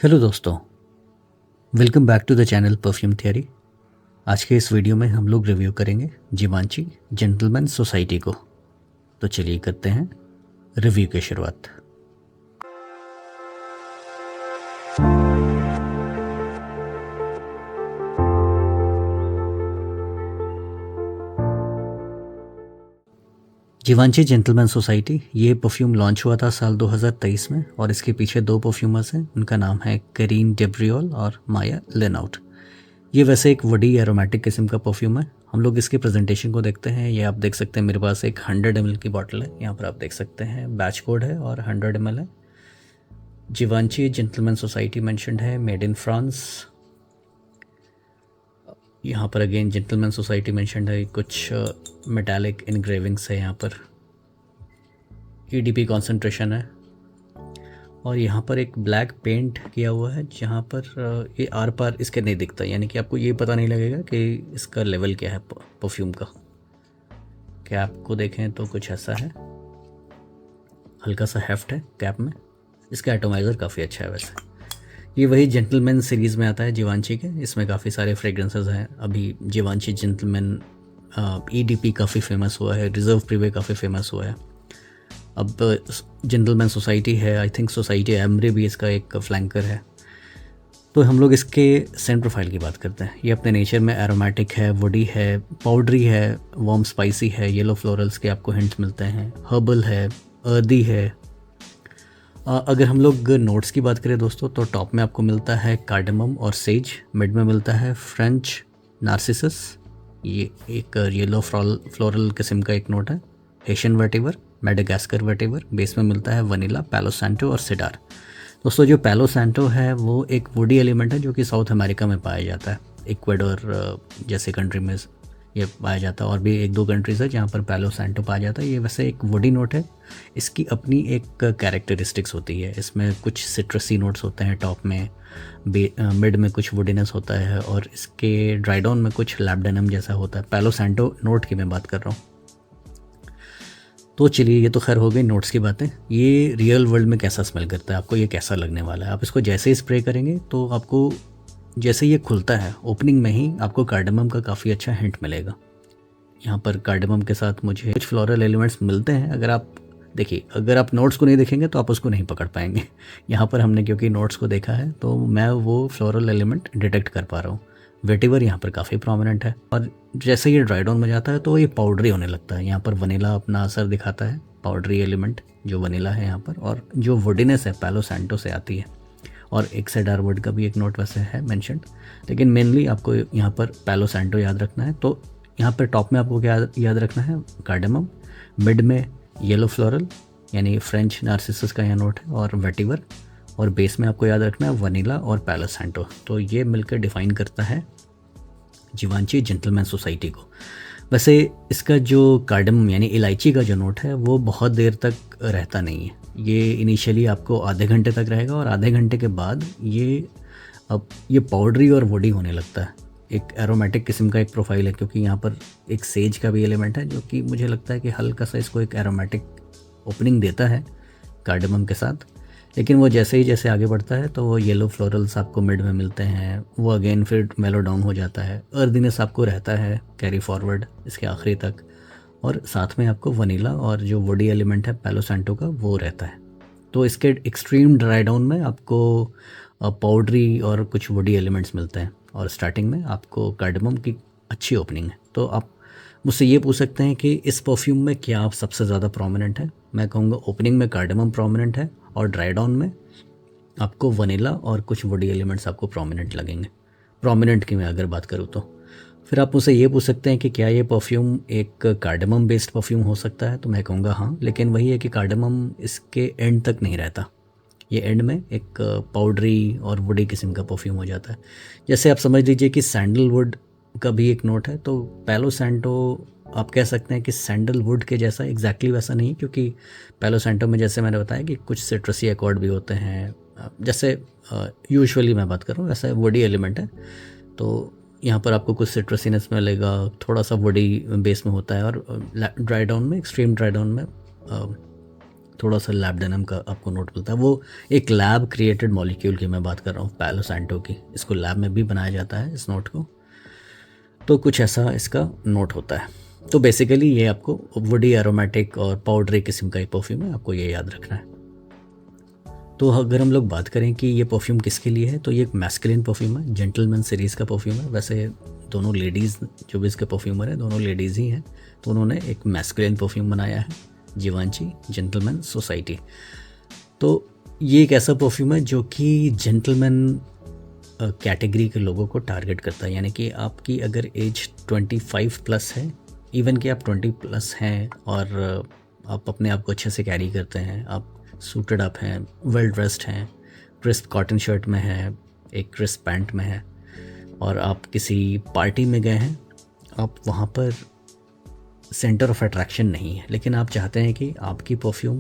Hello दोस्तों, welcome back to the channel perfume theory. आज के इस वीडियो में हम लोग रिव्यू करेंगे जीवांची जेंटलमैन सोसाइटी को। तो चलिए करते हैं रिव्यू की शुरुआत। जीवांची जेंटलमैन सोसाइटी ये परफ्यूम लॉन्च हुआ था साल 2023 में और इसके पीछे दो परफ्यूमर्स हैं। उनका नाम है करीन डेब्रियोल और माया लेनाउट। ये वैसे एक वडी एरोमेटिक किस्म का परफ्यूम है। हम लोग इसके प्रेजेंटेशन को देखते हैं। ये आप देख सकते हैं, मेरे पास एक 100 ml की बॉटल है। यहाँ पर आप देख सकते हैं बैच कोड है और 100 ml है। जीवांची जेंटलमैन सोसाइटी मेंशन्ड है, मेड इन फ्रांस। यहाँ पर अगेन जेंटलमैन सोसाइटी मेंशन्ड है। कुछ मेटालिक इनग्रेविंग्स है यहाँ पर। EDP कॉन्सेंट्रेशन है और यहाँ पर एक ब्लैक पेंट किया हुआ है जहाँ पर ये आर पार इसके नहीं दिखता, यानी कि आपको ये पता नहीं लगेगा कि इसका लेवल क्या है परफ्यूम का। कैप को देखें तो कुछ ऐसा है, हल्का सा हेफ्ट है कैप में। इसका एटोमाइज़र काफ़ी अच्छा है। वैसे ये वही जेंटलमैन सीरीज़ में आता है जीवांची के। इसमें काफ़ी सारे फ्रेग्रेंसेस हैं। अभी जीवांची जेंटलमैन EDP काफ़ी फेमस हुआ है, रिजर्व प्रीवे काफ़ी फेमस हुआ है। अब जेंटलमैन सोसाइटी है, आई थिंक सोसाइटी एमरे भी इसका एक फ्लैंकर है। तो हम लोग इसके सेंट प्रोफाइल की बात करते हैं। ये अपने नेचर में एरोमेटिक है, वुडी है, पाउडरी है, वार्म स्पाइसी है, येलो फ्लोरल्स के आपको हिंट्स मिलते हैं, हर्बल है, अर्दी है। अगर हम लोग नोट्स की बात करें दोस्तों, तो टॉप में आपको मिलता है कार्डमम और सेज, मिड में मिलता है फ्रेंच नार्सिसस, ये एक येलो फ्लोरल किस्म का एक नोट है, हेशियन वेटिवर, मेडागास्कर वेटिवर, बेस में मिलता है वनीला, पैलो सैंटो और सिडार। दोस्तों जो पैलो सैंटो है वो एक वुडी एलिमेंट है जो कि साउथ अमेरिका में पाया जाता है। इक्वाडोर जैसे कंट्री में ये पाया जाता है और भी एक दो कंट्रीज़ है जहाँ पर पैलो सैंटो पाया जाता है। ये वैसे एक वुडी नोट है। इसकी अपनी एक कैरेक्टरिस्टिक्स होती है। इसमें कुछ सिट्रसी नोट्स होते हैं टॉप में, मिड में कुछ वुडीनेस होता है और इसके ड्राई डाउन में कुछ लैब्डेनम जैसा होता है। पैलो सैंटो नोट की मैं बात कर रहा हूँ। तो चलिए, ये तो खैर हो गई नोट्स की बातें। ये रियल वर्ल्ड में कैसा स्मेल करता है, आपको ये कैसा लगने वाला है। आप इसको जैसे ही स्प्रे करेंगे तो आपको जैसे ये खुलता है ओपनिंग में ही आपको कार्डमम का काफ़ी अच्छा हिंट मिलेगा। यहाँ पर कार्डमम के साथ मुझे कुछ फ्लोरल एलिमेंट्स मिलते हैं। अगर आप देखिए, अगर आप नोट्स को नहीं देखेंगे तो आप उसको नहीं पकड़ पाएंगे। यहाँ पर हमने क्योंकि नोट्स को देखा है तो मैं वो फ्लोरल एलिमेंट डिटेक्ट कर पा रहा हूँ। वेटिवर यहाँ पर काफ़ी प्रोमिनेंट है और जैसे ये ड्राई डाउन में जाता है तो ये पाउडरी होने लगता है। यहाँ पर वनीला अपना असर दिखाता है, पाउडरी एलिमेंट जो वनीला है यहाँ पर, और जो वुडीनेस है पैलो सैंटो से आती है। और एक सेडार वुड का भी एक नोट वैसे है मेंशन्ड, लेकिन मेनली आपको यहाँ पर पैलो सैंटो याद रखना है। तो यहाँ पर टॉप में आपको क्या याद रखना है, कार्डमम, मिड में येलो फ्लोरल यानी फ्रेंच नार्सिसस का यह नोट है और वेटिवर, और बेस में आपको याद रखना है वनीला और पैलो सैंटो। तो ये मिलकर डिफाइन करता है जीवांची जेंटलमैन सोसाइटी को। वैसे इसका जो कार्डमम यानी इलायची का जो नोट है वो बहुत देर तक रहता नहीं है। ये इनिशियली आपको आधे घंटे तक रहेगा और आधे घंटे के बाद ये पाउडरी और वुडी होने लगता है। एक एरोमेटिक किस्म का एक प्रोफाइल है, क्योंकि यहाँ पर एक सेज का भी एलिमेंट है जो कि मुझे लगता है कि हल्का सा इसको एक एरोमेटिक ओपनिंग देता है कार्डमम के साथ। लेकिन वो जैसे ही जैसे आगे बढ़ता है तो वो येलो फ्लोरल्स आपको मिड में मिलते हैं, वो अगेन फिर मेलो डाउन हो जाता है। अर्दीनेस आपको रहता है कैरी फॉरवर्ड इसके आखिरी तक, और साथ में आपको वनीला और जो वुडी एलिमेंट है पैलो सैंटो का वो रहता है। तो इसके एक्सट्रीम ड्राई डाउन में आपको पाउडरी और कुछ वुडी एलिमेंट्स मिलते हैं और स्टार्टिंग में आपको कार्डमम की अच्छी ओपनिंग है। तो आप मुझसे ये पूछ सकते हैं कि इस परफ्यूम में क्या आप सबसे ज़्यादा प्रोमिनेंट है। मैं कहूँगा ओपनिंग में कार्डमम प्रोमिनेंट है और ड्राई डाउन में आपको वनीला और कुछ वुडी एलिमेंट्स आपको प्रोमिनेंट लगेंगे। प्रोमिनेंट की मैं अगर बात करूँ तो फिर आप मुझसे ये पूछ सकते हैं कि क्या ये परफ्यूम एक कार्डमम बेस्ड परफ्यूम हो सकता है। तो मैं कहूँगा हाँ, लेकिन वही है कि कार्डमम इसके एंड तक नहीं रहता। ये एंड में एक पाउडरी और वुडी किस्म का परफ्यूम हो जाता है। जैसे आप समझ लीजिए कि सैंडलवुड का भी एक नोट है, तो पैलो सैंटो आप कह सकते हैं कि सैंडलवुड के जैसा एग्जैक्टली वैसा नहीं, क्योंकि पैलो सैंटो में जैसे मैंने बताया कि कुछ सिट्रसी अकॉर्ड भी होते हैं। जैसे यूजुअली मैं बात कर रहा हूँ वैसा वुडी एलिमेंट है, तो यहाँ पर आपको कुछ सिट्रसीनेस मिलेगा, थोड़ा सा वुडी बेस में होता है। और ड्राई डाउन में, एक्सट्रीम ड्राई डाउन में थोड़ा सा लैब्डेनम का आपको नोट मिलता है। वो एक लैब क्रिएटेड मॉलिक्यूल की मैं बात कर रहा हूँ, पैलो सैंटो की। इसको लैब में भी बनाया जाता है इस नोट को, तो कुछ ऐसा इसका नोट होता है। तो बेसिकली ये आपको वुडी एरोमेटिक और पाउडरी किस्म का एक परफ्यूम है, आपको ये याद रखना है। तो अगर हम लोग बात करें कि ये परफ्यूम किसके लिए है, तो ये एक मैस्कुलिन परफ्यूम है, जेंटलमैन सीरीज़ का परफ्यूम है। वैसे दोनों लेडीज़ जो भी इसके परफ्यूमर हैं दोनों लेडीज़ ही हैं, तो उन्होंने एक मैस्कुलिन परफ्यूम बनाया है, जीवांची जेंटलमैन सोसाइटी। तो ये एक ऐसा परफ्यूम है जो कि जेंटलमैन कैटेगरी के लोगों को टारगेट करता है, यानी कि आपकी अगर एज 25 प्लस है, इवन कि आप 20 प्लस हैं और आप अपने आप को अच्छे से कैरी करते हैं, आप सूटेड अप हैं, वेल ड्रेस्ड हैं, क्रिस्प कॉटन शर्ट में हैं, एक क्रिस्प पैंट में है, और आप किसी पार्टी में गए हैं, आप वहाँ पर सेंटर ऑफ अट्रैक्शन नहीं है, लेकिन आप चाहते हैं कि आपकी परफ्यूम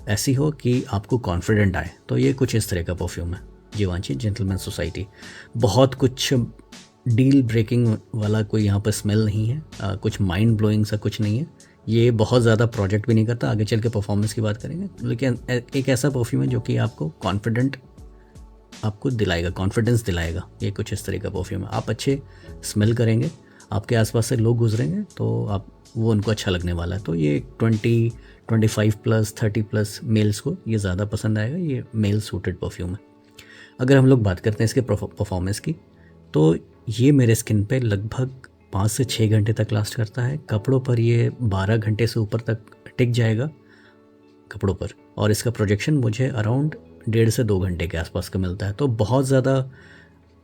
ऐसी हो कि आपको कॉन्फिडेंट आए, तो ये कुछ इस तरह का परफ्यूम है, जीवांची जेंटलमैन सोसाइटी। बहुत कुछ डील ब्रेकिंग वाला कोई यहाँ पर स्मेल नहीं है, कुछ माइंड ब्लोइंग सा कुछ नहीं है। ये बहुत ज़्यादा प्रोजेक्ट भी नहीं करता, आगे चल के परफॉर्मेंस की बात करेंगे, लेकिन एक ऐसा परफ्यूम है जो कि आपको कॉन्फिडेंट आपको दिलाएगा, कॉन्फिडेंस दिलाएगा। ये कुछ इस तरह का परफ्यूम है, आप अच्छे स्मेल करेंगे, आपके आसपास से लोग गुजरेंगे तो आप वो उनको अच्छा लगने वाला है। तो ये 25 प्लस 30 प्लस मेल्स को ये ज़्यादा पसंद आएगा, ये मेल सूटेड परफ्यूम है। अगर हम लोग बात करते हैं इसके परफॉर्मेंस की, तो ये मेरे स्किन पे लगभग 5 से 6 घंटे तक लास्ट करता है। कपड़ों पर ये 12 घंटे से ऊपर तक टिक जाएगा कपड़ों पर, और इसका प्रोजेक्शन मुझे अराउंड 1.5 से 2 घंटे के आसपास का मिलता है। तो बहुत ज़्यादा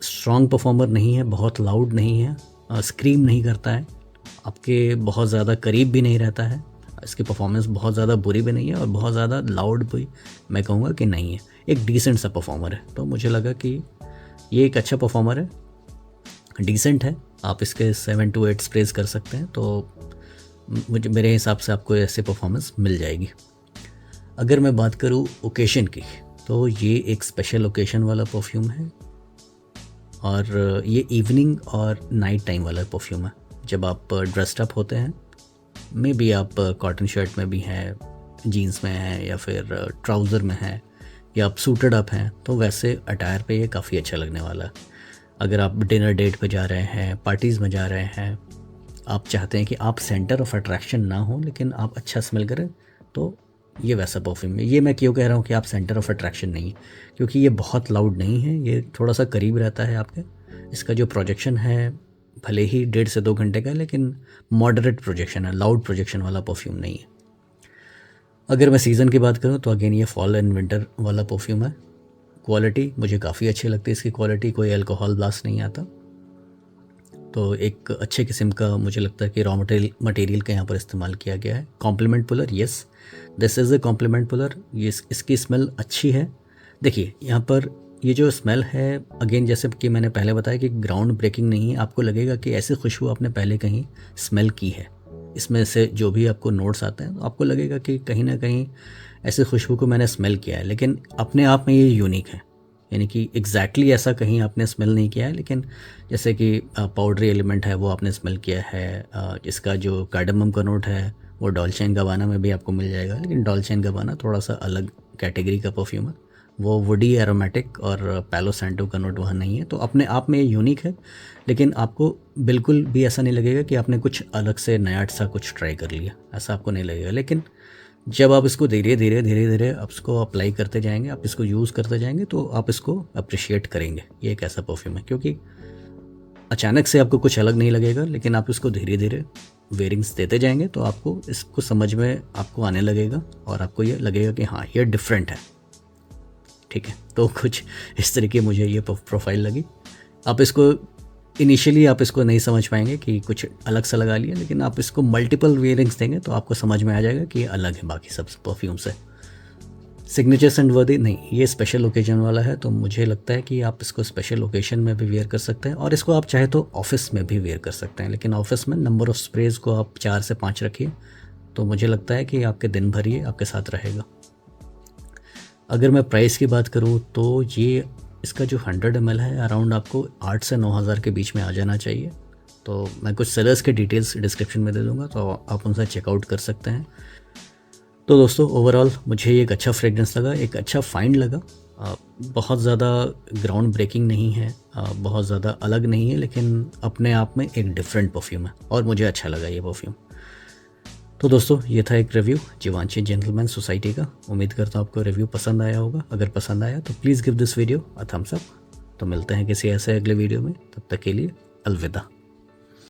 स्ट्रॉन्ग परफॉर्मर नहीं है, बहुत लाउड नहीं है, स्क्रीम नहीं करता है, आपके बहुत ज़्यादा करीब भी नहीं रहता है, इसकी परफॉर्मेंस बहुत ज़्यादा बुरी भी नहीं है और बहुत ज़्यादा लाउड भी मैं कहूँगा कि नहीं है, एक डिसेंट सा परफॉर्मर है। तो मुझे लगा कि ये एक अच्छा परफॉर्मर है, डिसेंट है, आप इसके 7 to 8 स्प्रेज कर सकते हैं, तो मुझे मेरे हिसाब से आपको ऐसे परफॉर्मेंस मिल जाएगी। अगर मैं बात करूँ ओकेशन की, तो ये एक स्पेशल ओकेशन वाला परफ्यूम है, और ये इवनिंग और नाइट टाइम वाला परफ्यूम है। जब आप ड्रेस्ड अप होते हैं, मे बी आप कॉटन शर्ट में भी हैं, जीन्स में हैं, या फिर ट्राउज़र में हैं, या आप सूटेड अप हैं, तो वैसे अटायर पे ये काफ़ी अच्छा लगने वाला है। अगर आप डिनर डेट पे जा रहे हैं, पार्टीज़ में जा रहे हैं, आप चाहते हैं कि आप सेंटर ऑफ अट्रैक्शन ना हो लेकिन आप अच्छा स्मेल करें, तो ये वैसा परफ्यूम है। ये मैं क्यों कह रहा हूँ कि आप सेंटर ऑफ अट्रैक्शन नहीं, क्योंकि ये बहुत लाउड नहीं है, ये थोड़ा सा करीब रहता है आपके। इसका जो प्रोजेक्शन है भले ही 1.5 से 2 घंटे का है, लेकिन मॉडरेट प्रोजेक्शन है, लाउड प्रोजेक्शन वाला परफ्यूम नहीं है। अगर मैं सीज़न की बात करूँ तो अगेन ये फॉल एंड विंटर वाला परफ्यूम है। क्वालिटी मुझे काफ़ी अच्छी लगती है, इसकी क्वालिटी, कोई अल्कोहल ब्लास्ट नहीं आता, तो एक अच्छे किस्म का मुझे लगता है कि रॉ मटेरियल का यहाँ पर इस्तेमाल किया गया है। Compliment puller, yes this is a compliment puller, ये इसकी स्मेल अच्छी है। देखिए यहाँ पर ये जो स्मेल है, अगेन जैसे कि मैंने पहले बताया कि ग्राउंड ब्रेकिंग नहीं है, आपको लगेगा कि ऐसी खुशबू आपने पहले कहीं स्मेल की है। इसमें से जो भी आपको नोट्स आते हैं तो आपको लगेगा कि कहीं ना कहीं ऐसी खुशबू को मैंने स्मेल किया है, लेकिन अपने आप में ये यूनिक है, यानी कि एग्जैक्टली ऐसा कहीं आपने स्मेल नहीं किया है, लेकिन जैसे कि पाउडरी एलिमेंट है वो आपने स्मेल किया है। इसका जो कार्डमम का नोट है वो डॉल्चे एंड गबाना में भी आपको मिल जाएगा, लेकिन डॉल्चे एंड गबाना थोड़ा सा अलग कैटेगरी का परफ्यूम है, वो वुडी एरोमेटिक और पैलो सैंटो का नोट वहाँ नहीं है। तो अपने आप में ये यूनिक है, लेकिन आपको बिल्कुल भी ऐसा नहीं लगेगा कि आपने कुछ अलग से नया सा कुछ ट्राई कर लिया, ऐसा आपको नहीं लगेगा। लेकिन जब आप इसको धीरे धीरे आप इसको अप्लाई करते जाएंगे, आप इसको यूज़ करते जाएंगे, तो आप इसको अप्रिशिएट करेंगे। ये एक ऐसा परफ्यूम है, क्योंकि अचानक से आपको कुछ अलग नहीं लगेगा, लेकिन आप इसको धीरे धीरे वेयरिंग्स देते जाएंगे तो आपको इसको समझ में आपको आने लगेगा, और आपको ये लगेगा कि हाँ ये डिफरेंट है। ठीक है, तो कुछ इस तरीके मुझे ये प्रोफाइल लगी। आप इसको इनिशियली आप इसको नहीं समझ पाएंगे कि कुछ अलग सा लगा लिया, लेकिन आप इसको मल्टीपल वेयरिंग्स देंगे तो आपको समझ में आ जाएगा कि ये अलग है बाकी सब परफ्यूम से। सिग्नेचर सेंट वर्दी नहीं, ये स्पेशल ओकेजन वाला है, तो मुझे लगता है कि आप इसको स्पेशल ओकेजन में भी वेयर कर सकते हैं, और इसको आप चाहे तो ऑफिस में भी वेयर कर सकते हैं, लेकिन ऑफिस में नंबर ऑफ़ स्प्रेज को आप 4 से 5 रखिए, तो मुझे लगता है कि आपके दिन भर ये आपके साथ रहेगा। अगर मैं प्राइस की बात करूँ तो ये इसका जो 100 ml है अराउंड आपको 8 से 9 हज़ार के बीच में आ जाना चाहिए। तो मैं कुछ सेलर्स के डिटेल्स डिस्क्रिप्शन में दे दूँगा, तो आप उनसे चेकआउट कर सकते हैं। तो दोस्तों ओवरऑल मुझे ये एक अच्छा फ्रेगरेंस लगा, एक अच्छा फाइंड लगा। बहुत ज़्यादा ग्राउंड ब्रेकिंग नहीं है, बहुत ज़्यादा अलग नहीं है, लेकिन अपने आप में एक डिफरेंट परफ्यूम है और मुझे अच्छा लगा ये परफ्यूम। तो दोस्तों ये था एक रिव्यू जीवांशी जेंटलमैन सोसाइटी का। उम्मीद करता हूँ आपको रिव्यू पसंद आया होगा। अगर पसंद आया तो please give this video a thumbs up. तो मिलते हैं किसी ऐसे अगले वीडियो में, तब तक के लिए अलविदा।